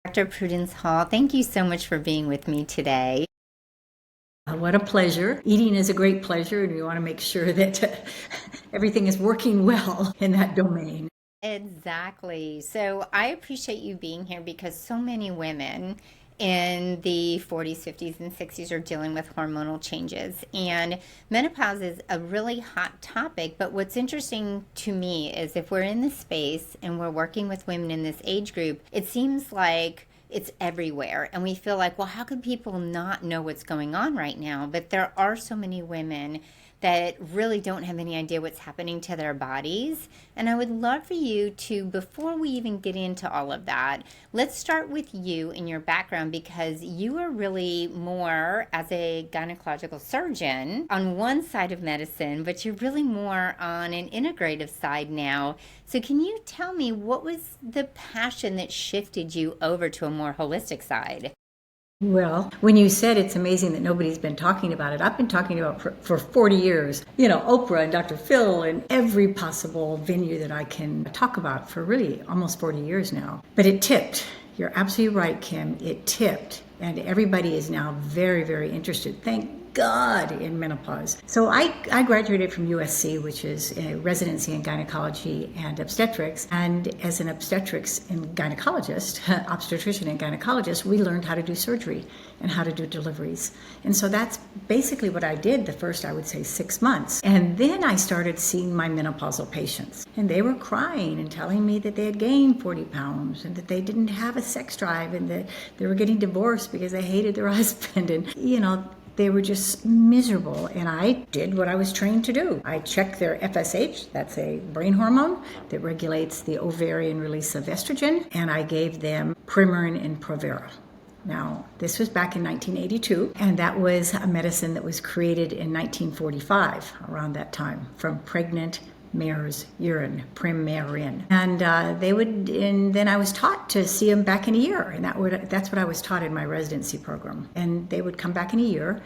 Dr. Prudence Hall, thank you so much for being with me today. What a pleasure. Eating is a great pleasure, and we want to make sure that everything is working well in that domain. Exactly. So I appreciate you being here because so many women in the 40s, 50s, and 60s are dealing with hormonal changes. And menopause is a really hot topic. But what's interesting to me is if we're in this space and we're working with women in this age group, it seems like it's everywhere. And we feel like, well, how could people not know what's going on right now? But there are so many women that really don't have any idea what's happening to their bodies. And I would love for you to, before we even get into all of that, let's start with you and your background because you are really more as a gynecological surgeon on one side of medicine, but you're really more on an integrative side now. So can you tell me what was the passion that shifted you over to a more holistic side? Well, when you said it's amazing that nobody's been talking about it, I've been talking about for 40 years. Oprah and Dr. Phil and every possible venue that I can talk about for really almost 40 years now. But it tipped. You're absolutely right, Kim. It tipped. And everybody is now very, very interested. Thank God in menopause. So I graduated from USC, which is a residency in gynecology and obstetrics. And as an obstetrics and gynecologist, obstetrician and gynecologist, we learned how to do surgery and how to do deliveries. And so that's basically what I did the first, I would say, 6 months. And then I started seeing my menopausal patients. And they were crying and telling me that they had gained 40 pounds and that they didn't have a sex drive and that they were getting divorced because they hated their husband. And, they were just miserable, and I did what I was trained to do. I checked their FSH, that's a brain hormone that regulates the ovarian release of estrogen, and I gave them Premarin and Provera. Now, this was back in 1982, and that was a medicine that was created in 1945, around that time, from pregnant mare's urine, Premarin. And then I was taught to see them back in a year, and that's what I was taught in my residency program. And they would come back in a year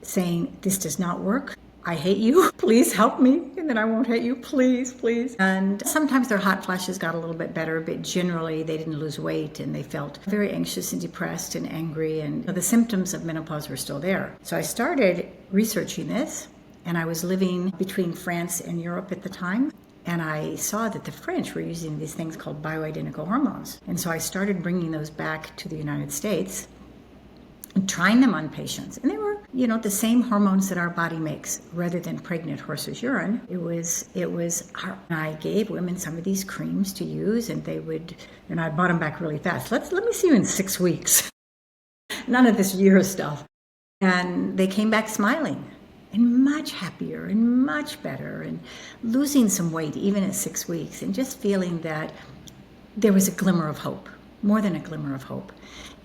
saying, "This does not work. I hate you. Please help me, and then I won't hate you. Please, please." And sometimes their hot flashes got a little bit better, but generally they didn't lose weight, and they felt very anxious and depressed and angry, and the symptoms of menopause were still there. So I started researching this, and I was living between France and Europe at the time. And I saw that the French were using these things called bioidentical hormones. And so I started bringing those back to the United States and trying them on patients. And they were, the same hormones that our body makes rather than pregnant horse's urine. I gave women some of these creams to use, and I brought them back really fast. Let me see you in 6 weeks. None of this year stuff. And they came back smiling and much happier and much better and losing some weight even at 6 weeks and just feeling that there was a glimmer of hope, more than a glimmer of hope.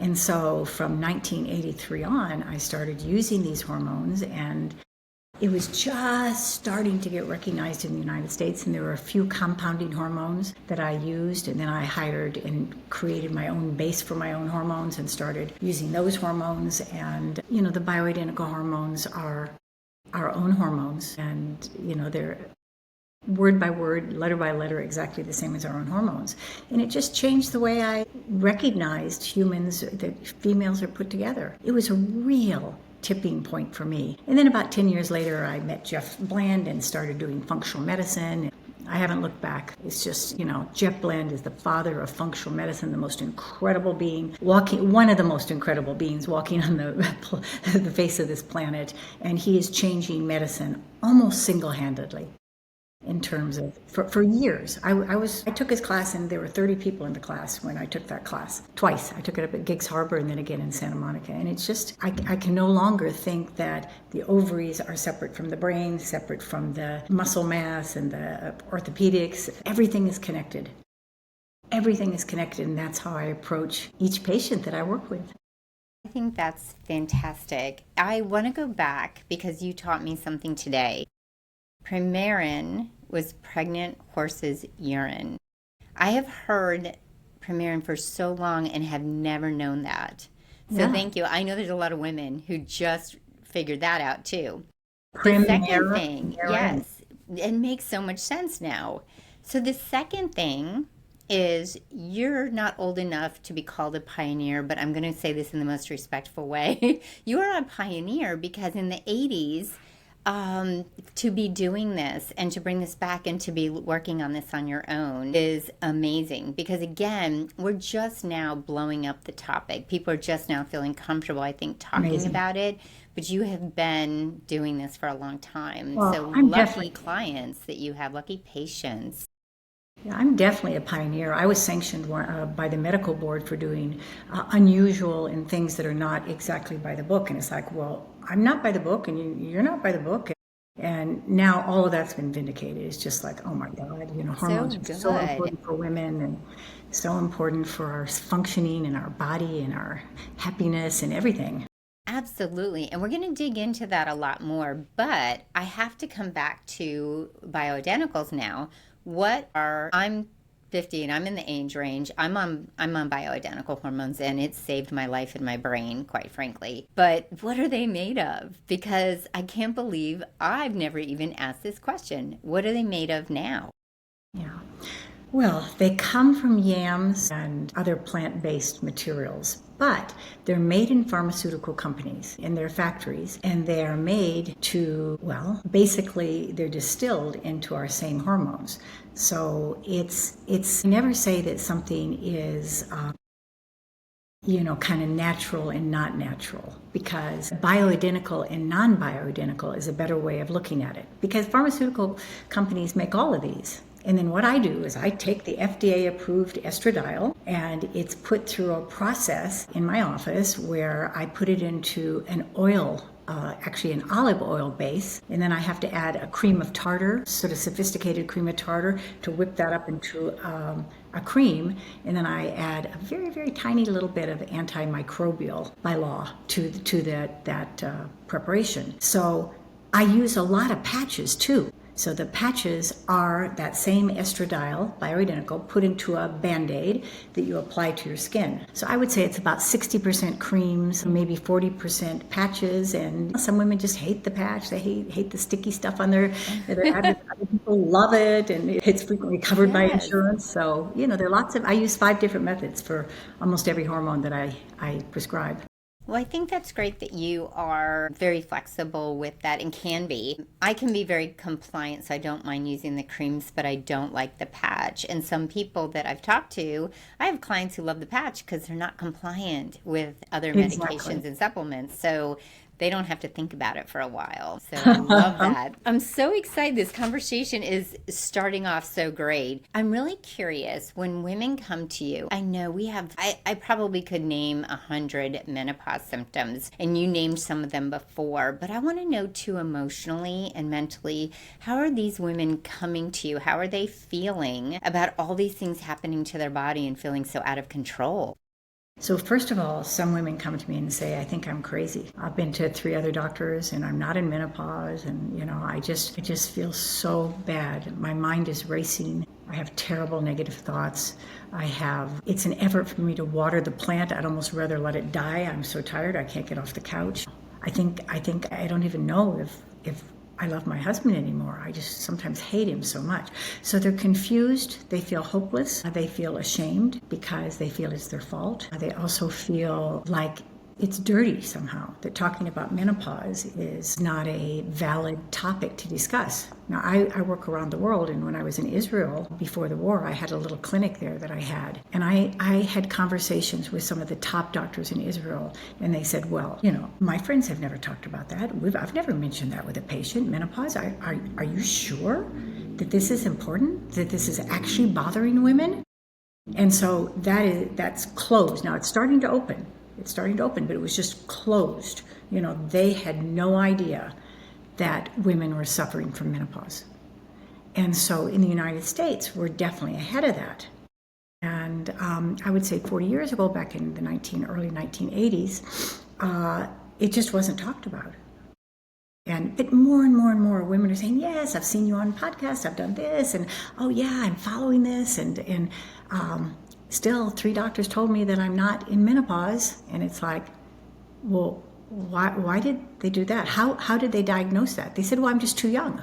And so from 1983 on, I started using these hormones, and it was just starting to get recognized in the United States, and there were a few compounding hormones that I used, and then I hired and created my own base for my own hormones and started using those hormones. And, the bioidentical hormones are our own hormones, and, they're word by word, letter by letter, exactly the same as our own hormones. And it just changed the way I recognized humans, that females are put together. It was a real tipping point for me. And then about 10 years later, I met Jeff Bland and started doing functional medicine. I haven't looked back. It's just, Jeff Bland is the father of functional medicine, the most incredible being one of the most incredible beings walking on the face of this planet. And he is changing medicine almost single-handedly. In terms of, for years, I took his class, and there were 30 people in the class when I took that class. Twice. I took it up at Giggs Harbor and then again in Santa Monica. And it's just, I can no longer think that the ovaries are separate from the brain, separate from the muscle mass and the orthopedics. Everything is connected. Everything is connected, and that's how I approach each patient that I work with. I think that's fantastic. I want to go back because you taught me something today. Premarin was pregnant horse's urine. I have heard Premarin for so long and have never known that. So Yeah. thank you. I know there's a lot of women who just figured that out too. The second thing, Premarin. yes, it makes so much sense now. So the second thing is you're not old enough to be called a pioneer, but I'm going to say this in the most respectful way. You are a pioneer because in the 80s, to be doing this and to bring this back and to be working on this on your own is amazing because, again, we're just now blowing up the topic. People are just now feeling comfortable, I think, talking Amazing. about it. But you have been doing this for a long time. Well, So I'm lucky definitely clients that you have, lucky patients. Yeah, I'm definitely a pioneer. I was sanctioned by the medical board for doing unusual and things that are not exactly by the book. And it's like, well, I'm not by the book, and you're not by the book. And now all of that's been vindicated. It's just like, oh my God, So hormones are so good. important for women and so important for our functioning and our body and our happiness and everything. Absolutely. And we're going to dig into that a lot more. But I have to come back to bioidenticals now. I'm 50 and I'm in the age range. I'm on bioidentical hormones and it saved my life and my brain, quite frankly. But what are they made of? Because I can't believe I've never even asked this question. What are they made of now? Yeah. Well, they come from yams and other plant-based materials, but they're made in pharmaceutical companies in their factories, and they are made to, well, basically they're distilled into our same hormones. So I never say that something is kind of natural and not natural, because bioidentical and non-bioidentical is a better way of looking at it, because pharmaceutical companies make all of these. And then what I do is I take the FDA approved estradiol and it's put through a process in my office where I put it into an oil, actually an olive oil base. And then I have to add a cream of tartar, sort of sophisticated cream of tartar, to whip that up into a cream. And then I add a very, very tiny little bit of antimicrobial by law to that preparation. So I use a lot of patches too. So the patches are that same estradiol, bioidentical, put into a Band-Aid that you apply to your skin. So I would say it's about 60% creams, maybe 40% patches, and some women just hate the patch. They hate the sticky stuff on their abdomen. Other people love it, and it's frequently covered by Yes. insurance. So, there are I use 5 different methods for almost every hormone that I prescribe. Well, I think that's great that you are very flexible with that and can be. I can be very compliant, so I don't mind using the creams, but I don't like the patch. And some people that I've talked to, I have clients who love the patch because they're not compliant with other Exactly. medications and supplements. So they don't have to think about it for a while. So I love that. I'm so excited. This conversation is starting off so great. I'm really curious when women come to you. I know I probably could name 100 menopause symptoms, and you named some of them before, but I want to know too, emotionally and mentally, how are these women coming to you? How are they feeling about all these things happening to their body and feeling so out of control? So first of all, some women come to me and say, I think I'm crazy. I've been to 3 other doctors and I'm not in menopause, and I just feel so bad. My mind is racing. I have terrible negative thoughts. It's an effort for me to water the plant. I'd almost rather let it die. I'm so tired I can't get off the couch. I think I don't even know if I love my husband anymore. I just sometimes hate him so much. So they're confused. They feel hopeless. They feel ashamed because they feel it's their fault. They also feel like it's dirty somehow, that talking about menopause is not a valid topic to discuss. Now, I work around the world, and when I was in Israel before the war, I had a little clinic there that I had. And I had conversations with some of the top doctors in Israel, and they said, well, my friends have never talked about that. I've never mentioned that with a patient, menopause. Are you sure that this is important, that this is actually bothering women? And so that's closed. Now, it's starting to open. But it was just closed. They had no idea that women were suffering from menopause. And so in the United States, we're definitely ahead of that. And I would say 40 years ago, back in the early 1980s, it just wasn't talked about. But more and more and more women are saying, yes, I've seen you on podcasts, I've done this, and oh yeah, I'm following this, and still 3 doctors told me that I'm not in menopause. And it's like, well, why did they do that? How did they diagnose that? They said, well, I'm just too young.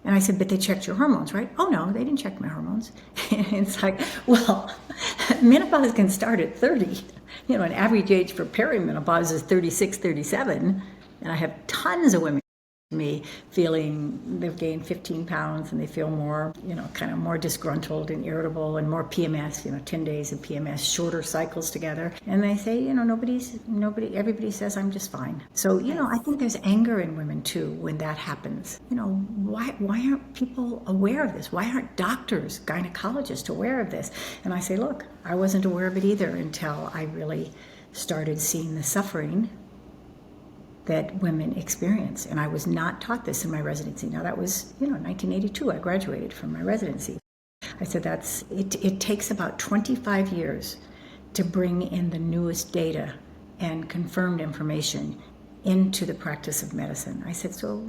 And I said, but they checked your hormones, right? Oh, no, they didn't check my hormones. And it's like, well, menopause can start at 30. An average age for perimenopause is 36, 37. And I have tons of women to me feeling they've gained 15 pounds and they feel more, kind of more disgruntled and irritable and more PMS, 10 days of PMS, shorter cycles together. And they say, everybody says I'm just fine. So, I think there's anger in women too when that happens. Why aren't people aware of this? Why aren't doctors, gynecologists aware of this? And I say, look, I wasn't aware of it either until I really started seeing the suffering that women experience. And I was not taught this in my residency. Now that was, 1982, I graduated from my residency. I said it takes about 25 years to bring in the newest data and confirmed information into the practice of medicine. I said, shoot.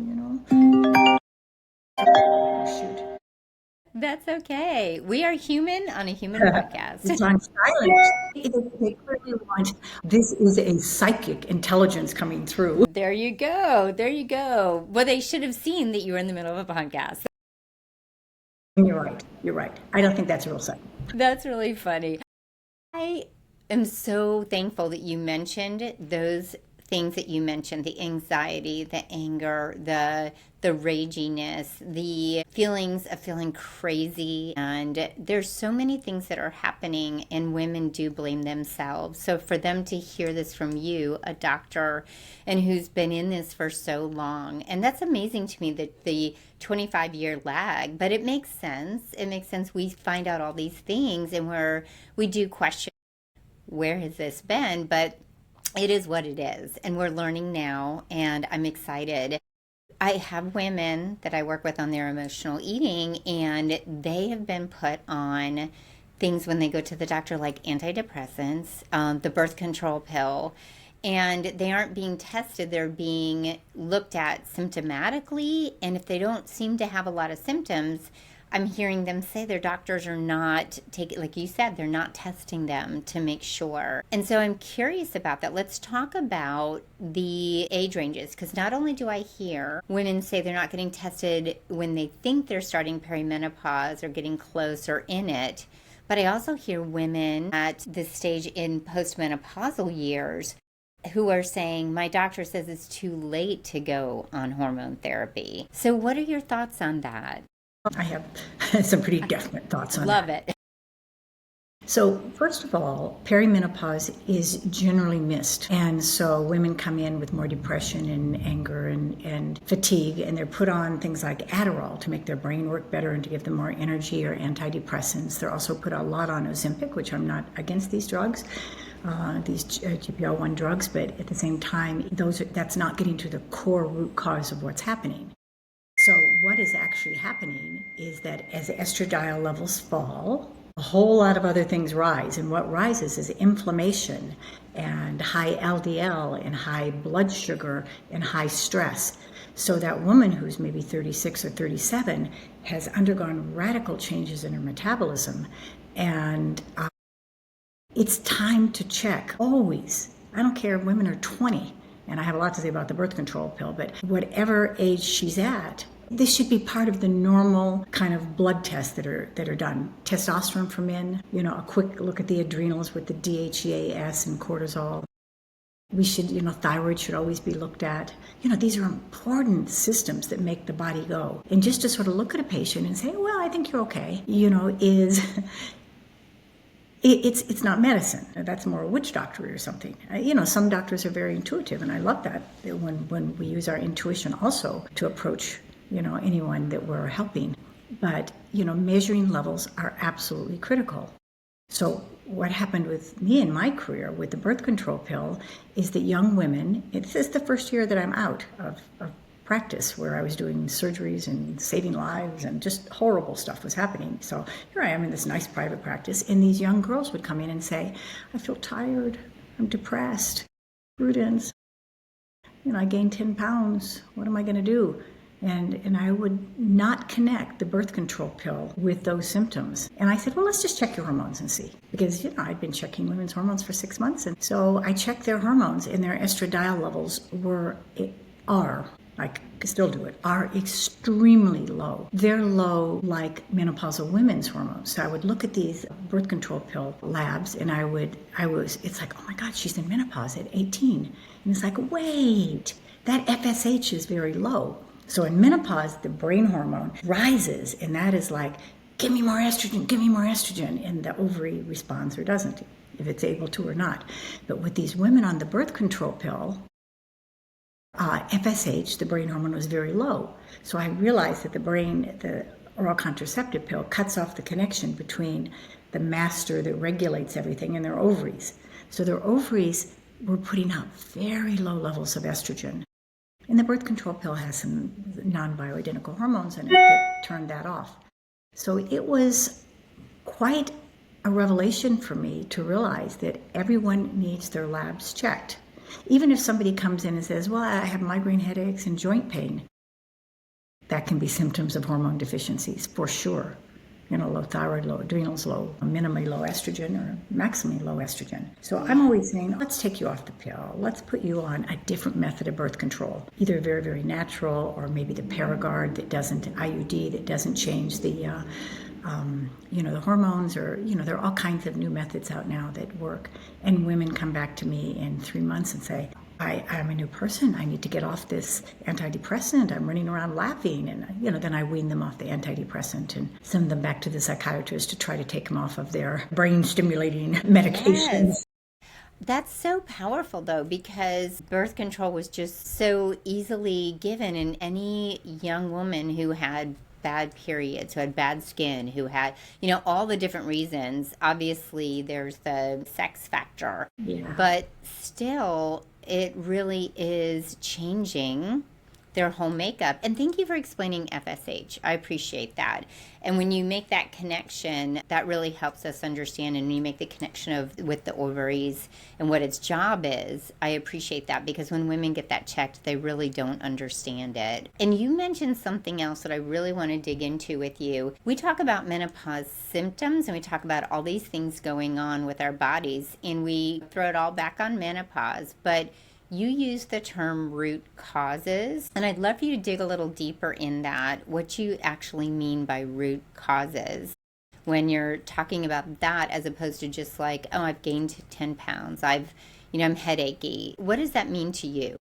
That's okay. We are human on a human podcast. It's on silent. They clearly want, this is a psychic intelligence coming through. There you go. There you go. Well, they should have seen that you were in the middle of a podcast. You're right. You're right. I don't think that's a real sign. That's really funny. I am so thankful that you mentioned those things that you mentioned, the anxiety, the anger, the raginess, the feelings of feeling crazy. And there's so many things that are happening and women do blame themselves. So for them to hear this from you, a doctor, and who's been in this for so long, and that's amazing to me that the 25-year lag, but it makes sense. It makes sense. We find out all these things and we do question, where has this been? But it is what it is, and we're learning now, and I'm excited. I have women that I work with on their emotional eating, and they have been put on things when they go to the doctor, like antidepressants, the birth control pill, and they aren't being tested. They're being looked at symptomatically, and if they don't seem to have a lot of symptoms, I'm hearing them say their doctors are not taking, like you said, they're not testing them to make sure. And so I'm curious about that. Let's talk about the age ranges, because not only do I hear women say they're not getting tested when they think they're starting perimenopause or getting close or in it, but I also hear women at this stage in postmenopausal years who are saying, my doctor says it's too late to go on hormone therapy. So what are your thoughts on that? I have some pretty definite thoughts on Love that. it. So first of all, perimenopause is generally missed. And so women come in with more depression and anger and fatigue, and they're put on things like Adderall to make their brain work better and to give them more energy, or antidepressants. They're also put a lot on Ozempic, which I'm not against these drugs, these GLP-1 drugs, but at the same time, that's not getting to the core root cause of what's happening. So what is actually happening is that as estradiol levels fall, a whole lot of other things rise. And what rises is inflammation and high LDL and high blood sugar and high stress. So that woman who's maybe 36 or 37 has undergone radical changes in her metabolism. And it's time to check, always. I don't care if women are 20. And I have a lot to say about the birth control pill, but whatever age she's at, this should be part of the normal kind of blood tests that are done. Testosterone for men, a quick look at the adrenals with the DHEAS and cortisol. We should, thyroid should always be looked at. These are important systems that make the body go. And just to sort of look at a patient and say, well, I think you're okay, it's not medicine. That's more a witch doctor or something. Some doctors are very intuitive, and I love that when we use our intuition also to approach, anyone that we're helping. But, measuring levels are absolutely critical. So what happened with me in my career with the birth control pill is that young women, this is the first year that I'm out of practice, where I was doing surgeries and saving lives and just horrible stuff was happening. So here I am in this nice private practice, and these young girls would come in and say, I feel tired, I'm depressed, Prudence, I gained 10 pounds, what am I going to do? And I would not connect the birth control pill with those symptoms. And I said, well, let's just check your hormones and see. Because, I'd been checking women's hormones for 6 months. And so I checked their hormones, and their estradiol levels are I still do it, are extremely low. They're low like menopausal women's hormones. So I would look at these birth control pill labs and it's like, oh my God, she's in menopause at 18. And it's like, wait, that FSH is very low. So in menopause, the brain hormone rises, and that is like, give me more estrogen, give me more estrogen. And the ovary responds or doesn't, if it's able to or not. But with these women on the birth control pill, FSH, the brain hormone, was very low. So I realized that the oral contraceptive pill cuts off the connection between the master that regulates everything and their ovaries. So their ovaries were putting out very low levels of estrogen. And the birth control pill has some non-bioidentical hormones in it that turned that off. So it was quite a revelation for me to realize that everyone needs their labs checked. Even if somebody comes in and says, well, I have migraine headaches and joint pain, that can be symptoms of hormone deficiencies for sure. Low thyroid, low adrenals, minimally low estrogen or maximally low estrogen. So I'm always saying, let's take you off the pill. Let's put you on a different method of birth control, either very, very natural or maybe the Paragard IUD that doesn't change the hormones, or, there are all kinds of new methods out now that work. And women come back to me in 3 months and say, I'm a new person. I need to get off this antidepressant. I'm running around laughing. And, then I wean them off the antidepressant and send them back to the psychiatrist to try to take them off of their brain stimulating medications. Yes. That's so powerful, though, because birth control was just so easily given, and any young woman who had bad periods, who had bad skin, who had, all the different reasons. Obviously, there's the sex factor, but still, it really is changing their whole makeup. And thank you for explaining FSH. I appreciate that. And when you make that connection, that really helps us understand. And when you make the connection with the ovaries and what its job is, I appreciate that, because when women get that checked, they really don't understand it. And you mentioned something else that I really want to dig into with you. We talk about menopause symptoms, and we talk about all these things going on with our bodies, and we throw it all back on menopause. But you use the term root causes, and I'd love for you to dig a little deeper in that, what you actually mean by root causes when you're talking about that, as opposed to just like, oh, I've gained 10 pounds, I'm headachy. What does that mean to you?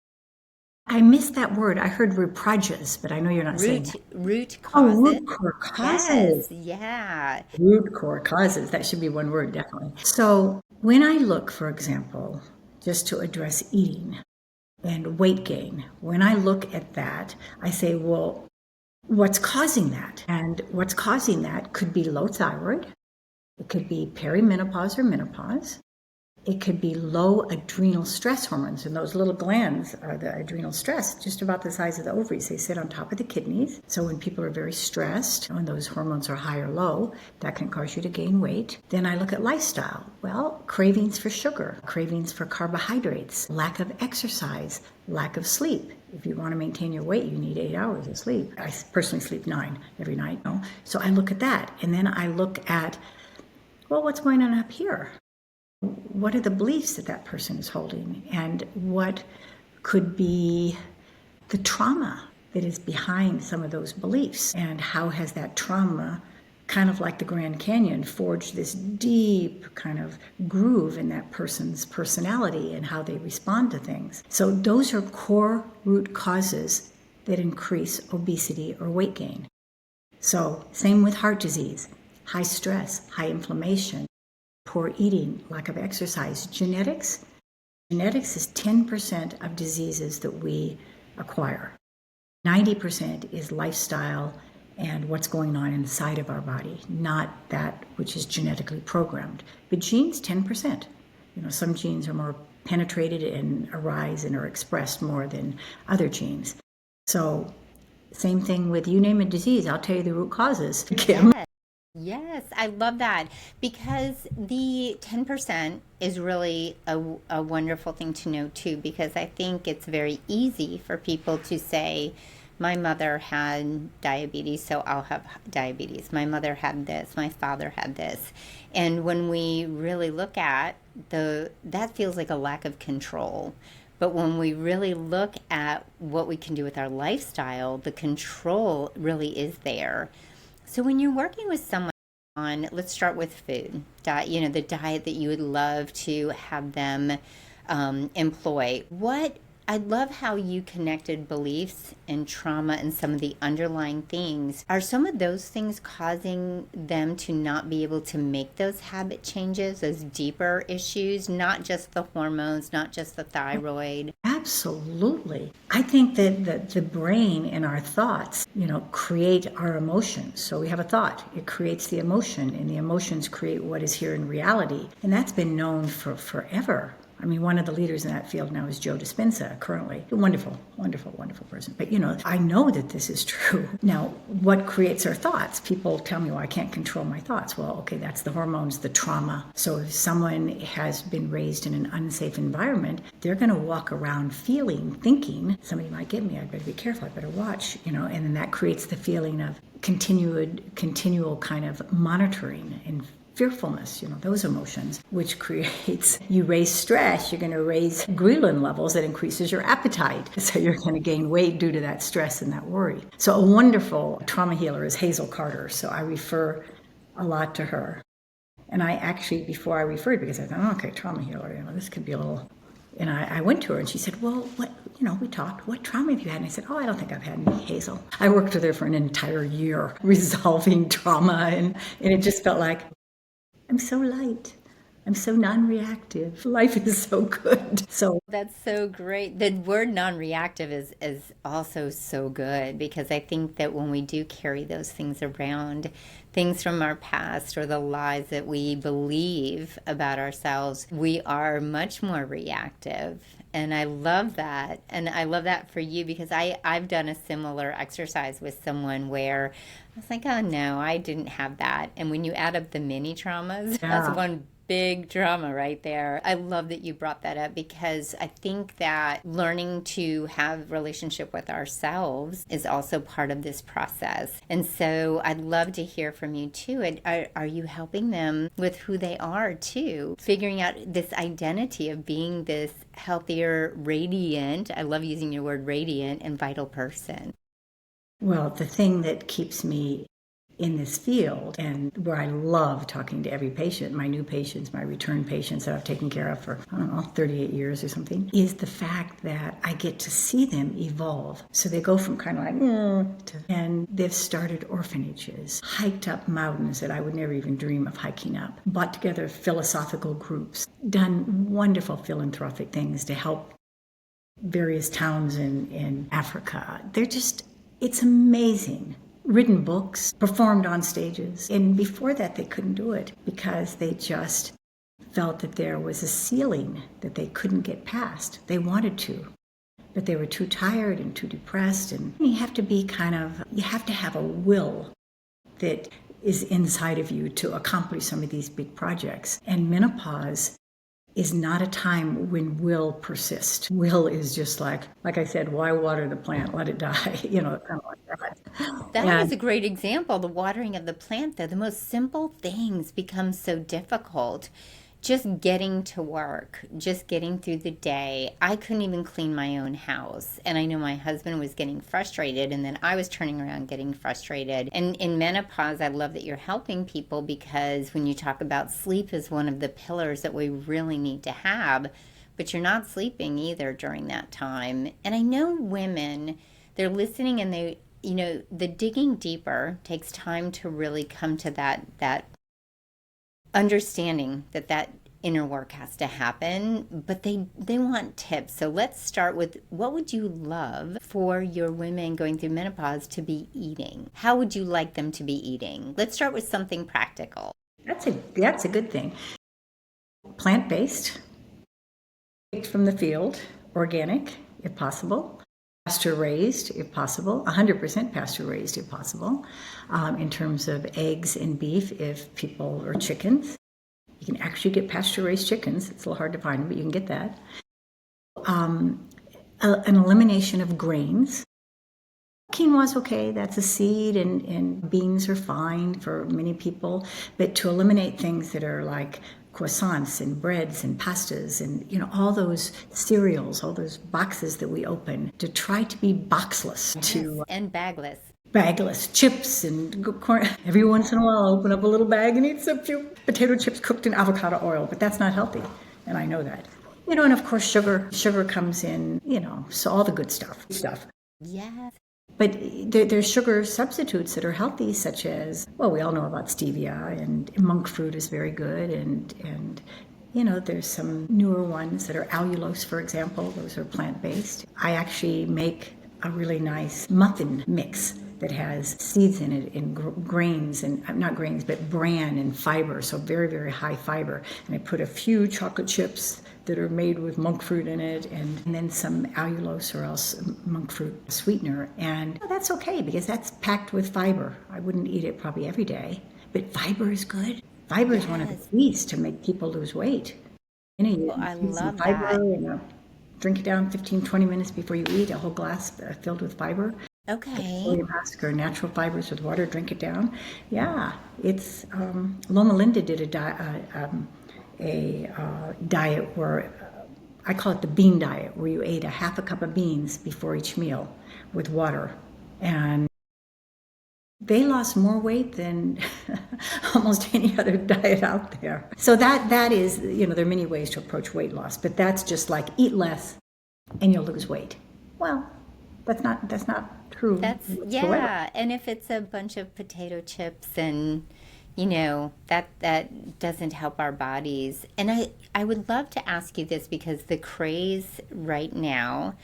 I missed that word. I heard reproduce, but I know you're not saying that. Root causes. Oh, root core causes. Yes, yeah. Root core causes. That should be one word, definitely. So when I look, for example, just to address eating and weight gain, when I look at that, I say, well, what's causing that? And what's causing that could be low thyroid. It could be perimenopause or menopause. It could be low adrenal stress hormones, and those little glands are the adrenal stress, just about the size of the ovaries. They sit on top of the kidneys. So when people are very stressed, when those hormones are high or low, that can cause you to gain weight. Then I look at lifestyle. Well, cravings for sugar, cravings for carbohydrates, lack of exercise, lack of sleep. If you want to maintain your weight, you need 8 hours of sleep. I personally sleep 9 every night. So I look at that, and then I look at, well, what's going on up here? What are the beliefs that person is holding, and what could be the trauma that is behind some of those beliefs, and how has that trauma, kind of like the Grand Canyon, forged this deep kind of groove in that person's personality and how they respond to things. So those are core root causes that increase obesity or weight gain. So same with heart disease, high stress, high inflammation, poor eating, lack of exercise. Genetics is 10% of diseases that we acquire. 90% is lifestyle and what's going on inside of our body, not that which is genetically programmed. But genes, 10%. Some genes are more penetrated and arise and are expressed more than other genes. So same thing with, you name a disease, I'll tell you the root causes, Kim. Yes, I love that, because the 10% is really a wonderful thing to know too, because I think it's very easy for people to say, my mother had diabetes, so I'll have diabetes. My mother had this, my father had this. And when we really look at that feels like a lack of control. But when we really look at what we can do with our lifestyle, the control really is there. So when you're working with someone on, let's start with food, diet, the diet that you would love to have them employ. I love how you connected beliefs and trauma and some of the underlying things. Are some of those things causing them to not be able to make those habit changes, those deeper issues, not just the hormones, not just the thyroid? Absolutely. I think that the brain and our thoughts, create our emotions. So we have a thought, it creates the emotion, and the emotions create what is here in reality. And that's been known for forever. I mean, one of the leaders in that field now is Joe Dispenza, currently. A wonderful, wonderful, wonderful person. But, I know that this is true. Now, what creates our thoughts? People tell me, well, I can't control my thoughts. Well, okay, that's the hormones, the trauma. So if someone has been raised in an unsafe environment, they're going to walk around thinking, somebody might get me, I better be careful, I better watch, and then that creates the feeling of continual kind of monitoring and fearfulness, those emotions, which creates, you raise stress, you're going to raise ghrelin levels that increases your appetite. So you're going to gain weight due to that stress and that worry. So a wonderful trauma healer is Hazel Carter. So I refer a lot to her. And I actually, before I referred, because I thought, oh, okay, trauma healer, this could be a little, and I went to her and she said, well, we talked, what trauma have you had? And I said, oh, I don't think I've had any, Hazel. I worked with her for an entire year resolving trauma, and it just felt like, I'm so light. I'm so non-reactive. Life is so good. So that's so great. The word non-reactive is also so good, because I think that when we do carry those things around, things from our past or the lies that we believe about ourselves, we are much more reactive. And I love that. And I love that for you, because I've done a similar exercise with someone where I was like, oh no, I didn't have that. And when you add up the mini traumas, that's one big drama right there. I love that you brought that up, because I think that learning to have relationship with ourselves is also part of this process. And so I'd love to hear from you too. Are you helping them with who they are too? Figuring out this identity of being this healthier, radiant, I love using your word radiant, and vital person. Well, the thing that keeps me in this field, and where I love talking to every patient, my new patients, my return patients that I've taken care of for, 38 years or something, is the fact that I get to see them evolve. So they go from kind of like, and they've started orphanages, hiked up mountains that I would never even dream of hiking up, brought together philosophical groups, done wonderful philanthropic things to help various towns in Africa. It's amazing. Written books, performed on stages. And before that, they couldn't do it because they just felt that there was a ceiling that they couldn't get past. They wanted to, but they were too tired and too depressed. And you have to have a will that is inside of you to accomplish some of these big projects. And menopause is not a time when will persists. Will is just like I said, why water the plant? Let it die, kind of like that. That is a great example, the watering of the plant, though. The most simple things become so difficult. Just getting to work, just getting through the day. I couldn't even clean my own house. And I know my husband was getting frustrated, and then I was turning around getting frustrated. And in menopause, I love that you're helping people, because when you talk about sleep is one of the pillars that we really need to have, but you're not sleeping either during that time. And I know women, they're listening, and they, the digging deeper takes time to really come to that understanding that inner work has to happen, but they want tips. So let's start with, what would you love for your women going through menopause to be eating? How would you like them to be eating? Let's start with something practical. That's a good thing. Plant-based, from the field, organic, if possible. Pasture-raised, if possible, 100% pasture-raised, if possible, in terms of eggs and beef, or chickens. You can actually get pasture-raised chickens. It's a little hard to find, but you can get that. An elimination of grains. Quinoa's okay, that's a seed, and beans are fine for many people, but to eliminate things that are like croissants and breads and pastas and, all those cereals, all those boxes that we open, to try to be boxless, to And bagless. bagless chips and corn. Every once in a while, I'll open up a little bag and eat some potato chips cooked in avocado oil, but that's not healthy, and I know that. And of course, sugar. Sugar comes in, so all the good stuff. Yes. But there's sugar substitutes that are healthy, such as, well, we all know about stevia, and monk fruit is very good, and there's some newer ones that are allulose, for example. Those are plant-based. I actually make a really nice muffin mix that has seeds in it and grains, and not grains, but bran and fiber, so very, very high fiber. And I put a few chocolate chips that are made with monk fruit in it, and then some allulose or else monk fruit sweetener. And that's okay because that's packed with fiber. I wouldn't eat it probably every day, but fiber is good. Fiber is one of the keys to make people lose weight. I love fiber, that. Drink it down 15, 20 minutes before you eat, a whole glass filled with fiber. Okay. Husk or natural fibers with water, drink it down. Yeah, it's Loma Linda did a diet where I call it the bean diet, where you ate a half a cup of beans before each meal with water, and they lost more weight than almost any other diet out there. So that is, there are many ways to approach weight loss, but that's just like eat less and you'll lose weight. Well, that's not true. Yeah, and if it's a bunch of potato chips and that doesn't help our bodies. And I would love to ask you this, because the craze right now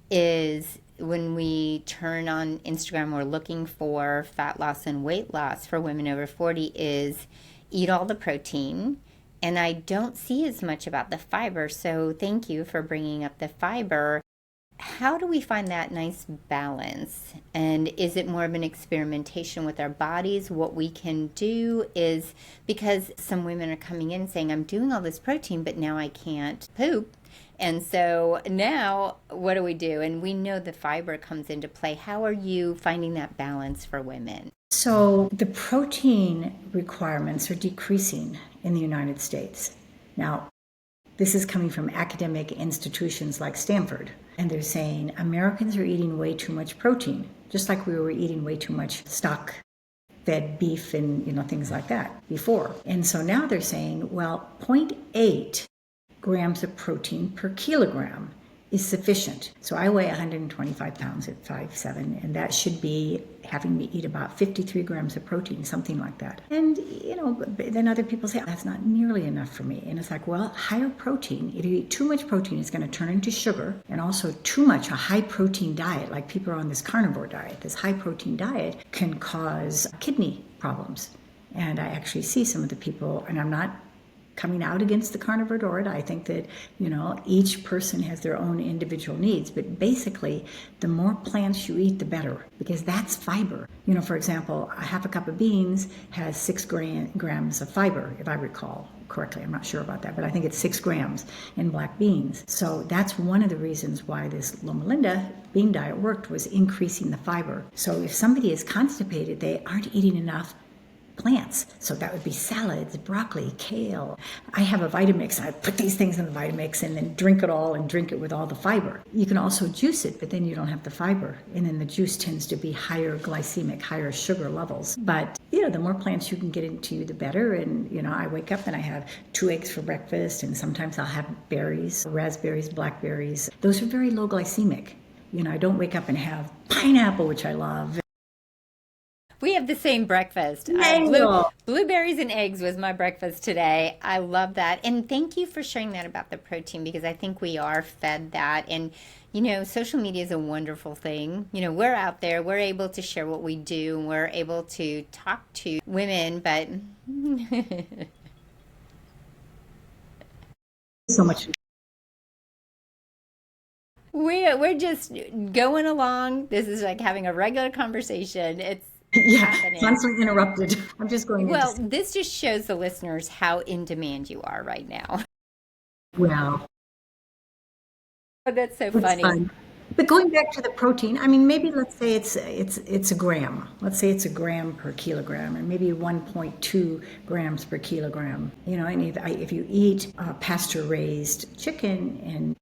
is, when we turn on Instagram, we're looking for fat loss and weight loss for women over 40, is eat all the protein. And I don't see as much about the fiber. So thank you for bringing up the fiber. How do we find that nice balance? And is it more of an experimentation with our bodies? What we can do is, because some women are coming in saying, I'm doing all this protein, but now I can't poop. And so now what do we do? And we know the fiber comes into play. How are you finding that balance for women? So the protein requirements are decreasing in the United States. Now, this is coming from academic institutions like Stanford. And they're saying Americans are eating way too much protein, just like we were eating way too much stock-fed beef and things like that before. And so now they're saying, well, 0.8 grams of protein per kilogram is sufficient. So I weigh 125 pounds at 5'7", and that should be having me eat about 53 grams of protein, something like that. And, then other people say, that's not nearly enough for me. And it's like, well, higher protein, if you eat too much protein, it's going to turn into sugar. And also too much, a high protein diet, like people are on this carnivore diet, this high protein diet can cause kidney problems. And I actually see some of the people, and I'm not coming out against the carnivore diet. I think that, each person has their own individual needs, but basically the more plants you eat, the better, because that's fiber. For example, a half a cup of beans has 6 grams of fiber, if I recall correctly. I'm not sure about that, but I think it's 6 grams in black beans. So that's one of the reasons why this Loma Linda bean diet worked, was increasing the fiber. So if somebody is constipated, they aren't eating enough plants. So that would be salads, broccoli, kale. I have a Vitamix. I put these things in the Vitamix and then drink it all, and drink it with all the fiber. You can also juice it, but then you don't have the fiber. And then the juice tends to be higher glycemic, higher sugar levels. But, the more plants you can get into you, the better. And, I wake up and I have 2 eggs for breakfast, and sometimes I'll have berries, raspberries, blackberries. Those are very low glycemic. I don't wake up and have pineapple, which I love. We have the same breakfast. Blueberries and eggs was my breakfast today. I love that. And thank you for sharing that about the protein, because I think we are fed that. And, social media is a wonderful thing. We're out there. We're able to share what we do. And we're able to talk to women, but... So much. We're just going along. This is like having a regular conversation. It's happening. Constantly interrupted. I'm just going. Well, this just shows the listeners how in demand you are right now. Wow. Oh, that's so funny. Fun. But going back to the protein, I mean, maybe let's say it's a gram. Let's say it's a gram per kilogram, and maybe 1.2 grams per kilogram. You know, and if you eat pasture raised chicken and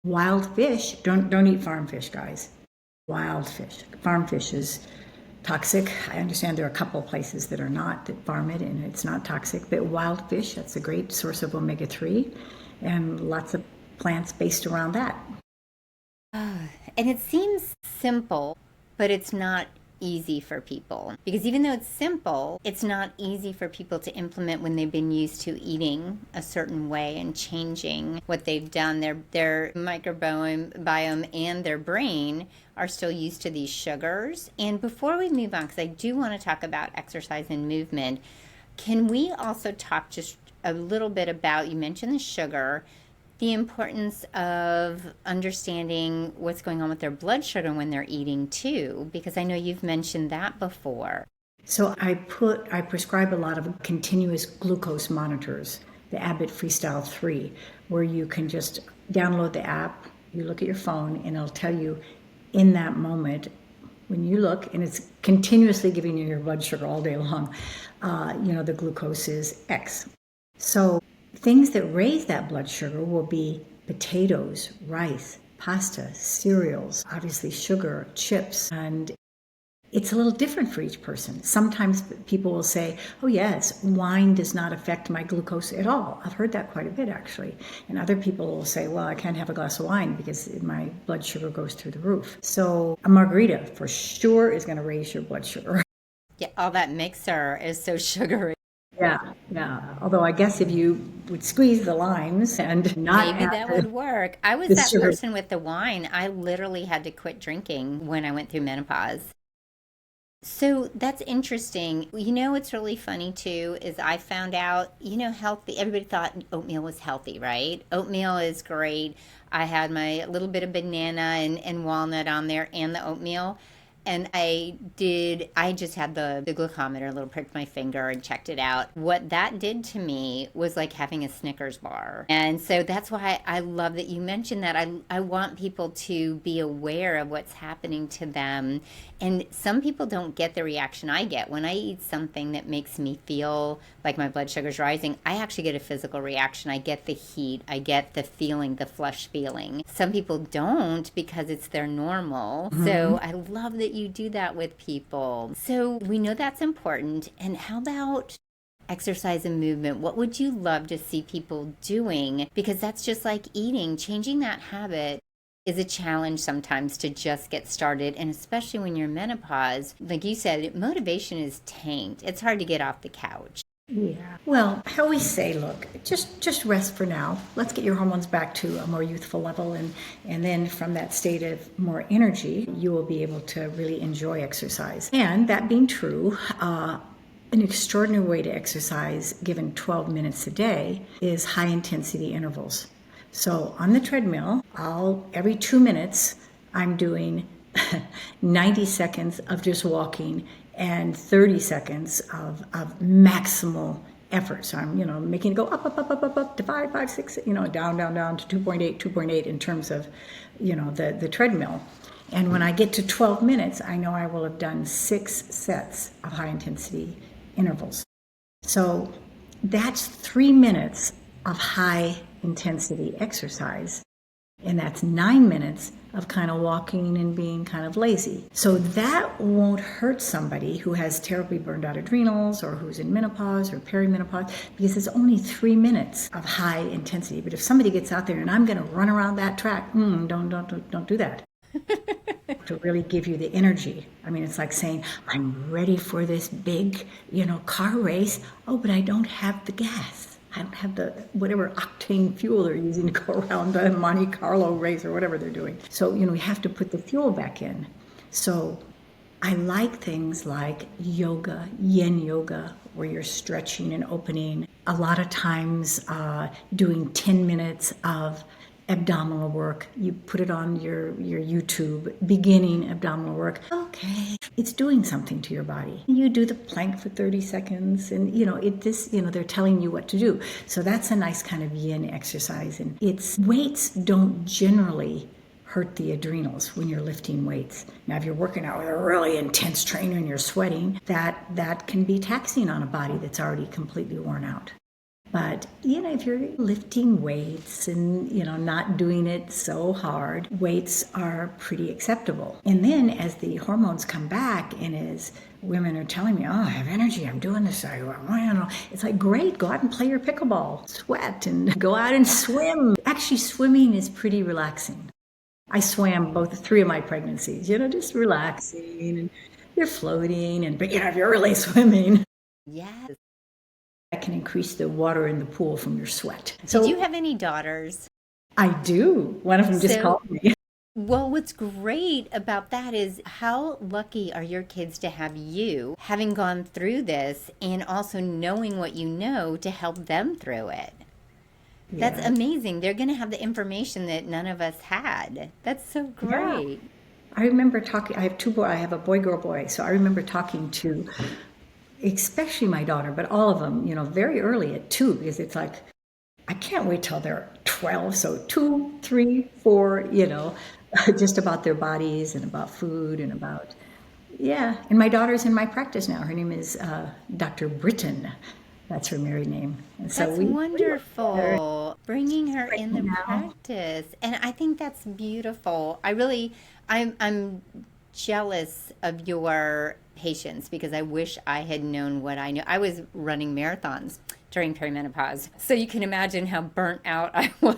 wild fish, don't eat farm fish, guys. Wild fish, farm fish is toxic. I understand there are a couple of places that are not, that farm it and it's not toxic, but wild fish, that's a great source of omega-3 and lots of plants based around that. And it seems simple, but it's not easy for people. Because even though it's simple, it's not easy for people to implement when they've been used to eating a certain way and changing what they've done. Their microbiome and their brain are still used to these sugars. And before we move on, because I do want to talk about exercise and movement, can we also talk just a little bit about, you mentioned the sugar, the importance of understanding what's going on with their blood sugar when they're eating too, because I know you've mentioned that before. So I prescribe a lot of continuous glucose monitors, the Abbott Freestyle 3, where you can just download the app, you look at your phone, and it'll tell you in that moment when you look, and it's continuously giving you your blood sugar all day long, the glucose is X. So things that raise that blood sugar will be potatoes, rice, pasta, cereals, obviously sugar, chips, and it's a little different for each person. Sometimes people will say, oh yes, wine does not affect my glucose at all. I've heard that quite a bit actually. And other people will say, well, I can't have a glass of wine because my blood sugar goes through the roof. So a margarita for sure is going to raise your blood sugar. Yeah, all that mixer is so sugary. Yeah. Although I guess if you would squeeze the limes and not Maybe that would work. I was the that sugar. person with the wine. I literally had to quit drinking when I went through menopause. So that's interesting. You know what's really funny too is I found out, healthy. Everybody thought oatmeal was healthy, right? Oatmeal is great. I had my little bit of banana and walnut on there and the oatmeal. And I just had the glucometer, a little pricked my finger and checked it out. What that did to me was like having a Snickers bar. And so that's why I love that you mentioned that. I want people to be aware of what's happening to them. And some people don't get the reaction I get. When I eat something that makes me feel like my blood sugar's rising, I actually get a physical reaction. I get the heat. I get the feeling, the flush feeling. Some people don't because it's their normal. Mm-hmm. So I love that you do that with people. So we know that's important. And how about exercise and movement? What would you love to see people doing? Because that's just like eating. Changing that habit is a challenge sometimes to just get started. And especially when you're menopause, like you said, motivation is tanked. It's hard to get off the couch. Yeah. Well, I always say, look, just rest for now. Let's get your hormones back to a more youthful level. And then from that state of more energy, you will be able to really enjoy exercise. And that being true, an extraordinary way to exercise, given 12 minutes a day, is high intensity intervals. So on the treadmill, every 2 minutes, I'm doing 90 seconds of just walking and 30 seconds of maximal effort. So I'm, making it go up to 5, 6, down to 2.8 in terms of, the treadmill. And when I get to 12 minutes, I know I will have done 6 sets of high intensity intervals. So that's 3 minutes of high intensity exercise. And that's 9 minutes of kind of walking and being kind of lazy. So that won't hurt somebody who has terribly burned out adrenals or who's in menopause or perimenopause, because it's only 3 minutes of high intensity. But if somebody gets out there and I'm going to run around that track, don't do that. To really give you the energy. I mean, it's like saying, I'm ready for this big, car race. Oh, but I don't have the gas. I don't have the whatever octane fuel they're using to go around the Monte Carlo race or whatever they're doing. So, we have to put the fuel back in. So I like things like yoga, yin yoga, where you're stretching and opening. A lot of times doing 10 minutes of abdominal work. You put it on your YouTube, beginning abdominal work. Okay, it's doing something to your body. You do the plank for 30 seconds and they're telling you what to do. So that's a nice kind of yin exercise. And weights don't generally hurt the adrenals when you're lifting weights. Now, if you're working out with a really intense trainer and you're sweating, that can be taxing on a body that's already completely worn out. But, if you're lifting weights and, not doing it so hard, weights are pretty acceptable. And then as the hormones come back and as women are telling me, oh, I have energy, I'm doing this, it's like, great, go out and play your pickleball, sweat, and go out and swim. Actually, swimming is pretty relaxing. I swam both 3 of my pregnancies, just relaxing, and you're floating, but if you're really swimming. Yes. That can increase the water in the pool from your sweat. Did you have any daughters? I do. One of them just called me. Well, what's great about that is how lucky are your kids to have you, having gone through this and also knowing what you know to help them through it. Yeah. That's amazing. They're going to have the information that none of us had. That's so great. Yeah. I remember talking, I have 2 boys, I have a boy, girl, boy. So I remember talking to especially my daughter, but all of them, very early at 2, because it's like, I can't wait till they're 12. So 2, 3, 4, just about their bodies and about food and about, And my daughter's in my practice now. Her name is Dr. Britton. That's her married name. And so that's wonderful. Bringing her in the practice. And I think that's beautiful. I'm jealous of your patience because I wish I had known what I knew. I was running marathons during perimenopause, so you can imagine how burnt out I was,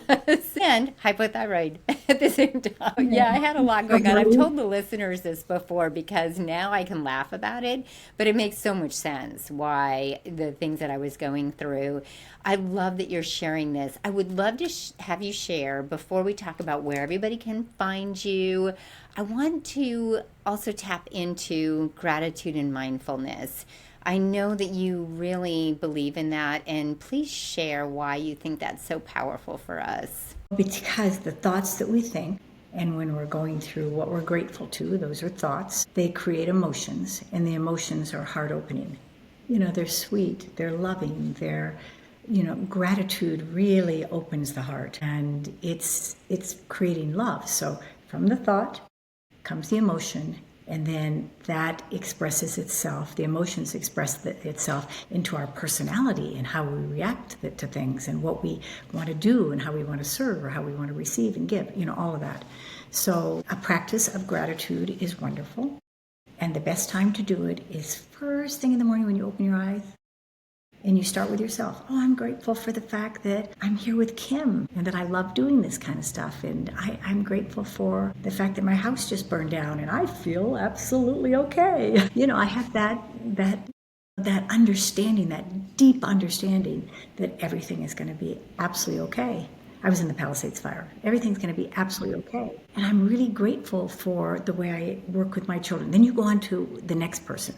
and hypothyroid at the same time. Yeah, I had a lot going on. I've told the listeners this before because now I can laugh about it, but it makes so much sense why the things that I was going through. I love that you're sharing this. I would love to have you share, before we talk about where everybody can find you, I want to also tap into gratitude and mindfulness. I know that you really believe in that, and please share why you think that's so powerful for us. Because the thoughts that we think, and when we're going through what we're grateful to, those are thoughts, they create emotions, and the emotions are heart-opening. They're sweet, they're loving, they're, gratitude really opens the heart, and it's creating love. So from the thought comes the emotion, and then that expresses itself, the emotions express itself into our personality and how we react to things and what we want to do and how we want to serve or how we want to receive and give, all of that. So a practice of gratitude is wonderful. And the best time to do it is first thing in the morning when you open your eyes. And you start with yourself. Oh, I'm grateful for the fact that I'm here with Kim and that I love doing this kind of stuff. And I'm grateful for the fact that my house just burned down and I feel absolutely okay. I have that understanding, that deep understanding that everything is going to be absolutely okay. I was in the Palisades fire. Everything's going to be absolutely okay. And I'm really grateful for the way I work with my children. Then you go on to the next person.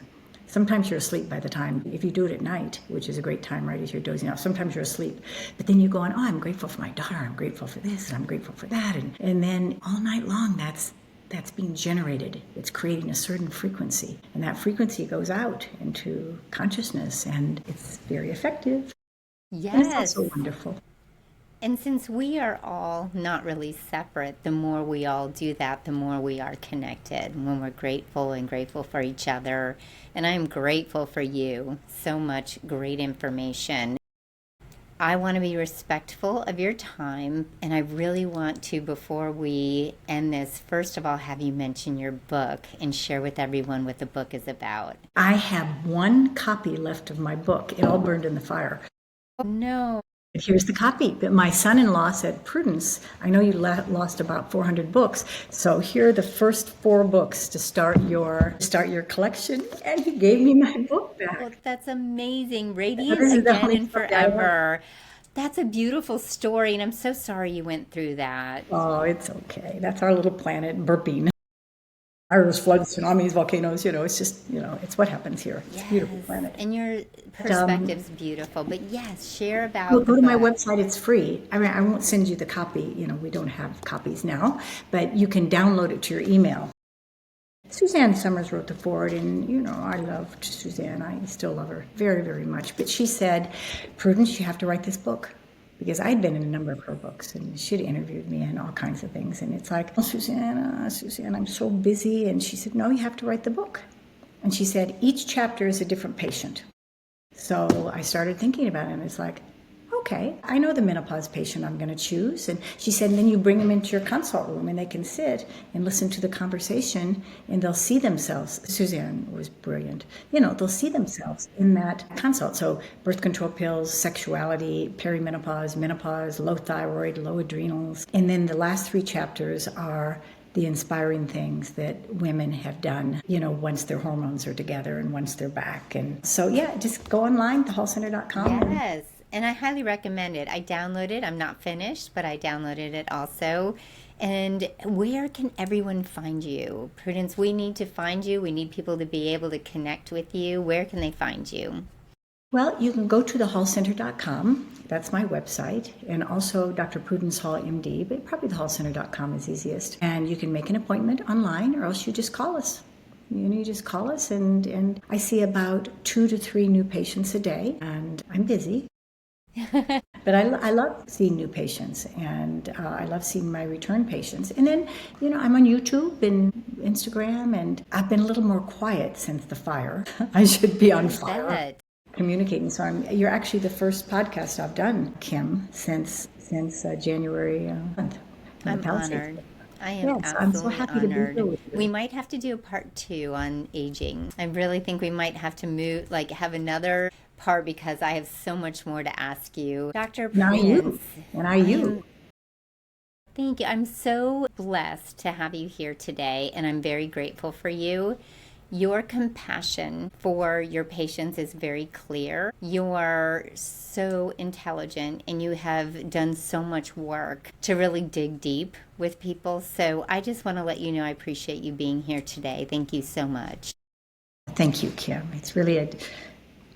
Sometimes you're asleep by the time, if you do it at night, which is a great time, right, as you're dozing off. Sometimes you're asleep. But then you go on, I'm grateful for my daughter, I'm grateful for this, and I'm grateful for that. And then all night long, that's being generated. It's creating a certain frequency. And that frequency goes out into consciousness, and it's very effective. Yes. And it's also wonderful. And since we are all not really separate, the more we all do that, the more we are connected. When we're grateful and grateful for each other. And I'm grateful for you. So much great information. I want to be respectful of your time. And I really want to, before we end this, first of all, have you mention your book and share with everyone what the book is about. I have 1 copy left of my book. It all burned in the fire. Oh, no. Here's the copy. But my son-in-law said, Prudence, I know you lost about 400 books, so here are the first 4 books to start your collection. And he gave me my book back. Well, that's amazing. Radiant Again and Forever. That's a beautiful story, and I'm so sorry you went through that. Oh, it's okay. That's our little planet burping. Fires, floods, tsunamis, volcanoes, it's just, it's what happens here. It's a beautiful planet. And your perspective's beautiful. But yes, share about go to my website. It's free. I mean, I won't send you the copy. We don't have copies now, but you can download it to your email. Suzanne Summers wrote the foreword, and, I loved Suzanne. I still love her very, very much. But she said, Prudence, you have to write this book. because I'd been in a number of her books and she'd interviewed me and all kinds of things. And it's like, oh, Susanna, I'm so busy. And she said, no, you have to write the book. And she said, each chapter is a different patient. So I started thinking about it, and it's like, okay, I know the menopause patient I'm going to choose. And she said, and then you bring them into your consult room and they can sit and listen to the conversation and they'll see themselves. Suzanne was brilliant. They'll see themselves in that consult. So birth control pills, sexuality, perimenopause, menopause, low thyroid, low adrenals. And then the last 3 chapters are the inspiring things that women have done, once their hormones are together and once they're back. And so, just go online, thehallcenter.com. Yes. And I highly recommend it. I downloaded. I'm not finished, but I downloaded it also. And where can everyone find you? Prudence, we need to find you. We need people to be able to connect with you. Where can they find you? Well, you can go to thehallcenter.com. That's my website. And also Dr. Prudence Hall, MD, but probably thehallcenter.com is easiest. And you can make an appointment online, or else you just call us. You just call us, and I see about 2 to 3 new patients a day, and I'm busy. But I love seeing new patients, and I love seeing my return patients. And then, I'm on YouTube and Instagram, and I've been a little more quiet since the fire. I should be on fire communicating. So you're actually the first podcast I've done, Kim, since January month. I'm honored. I am Yes, I'm so happy honored. to be here with you. We might have to do a part 2 on aging. I really think we might have to have another part, because I have so much more to ask you. Dr. Prudence. Thank you. I'm so blessed to have you here today, and I'm very grateful for you. Your compassion for your patients is very clear. You are so intelligent, and you have done so much work to really dig deep with people. So I just want to let you know I appreciate you being here today. Thank you so much. Thank you, Kim. It's really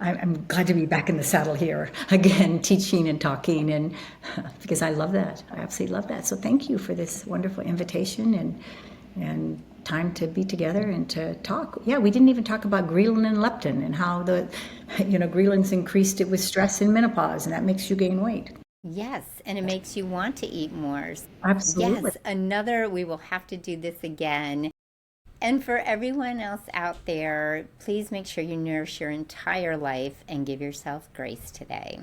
I'm glad to be back in the saddle here again, teaching and talking, and because I love that. I absolutely love that. So thank you for this wonderful invitation and time to be together and to talk. Yeah, we didn't even talk about ghrelin and leptin and how ghrelin's increased it with stress in menopause, and that makes you gain weight. Yes, and it makes you want to eat more. Absolutely. Yes, we will have to do this again. And for everyone else out there, please make sure you nourish your entire life and give yourself grace today.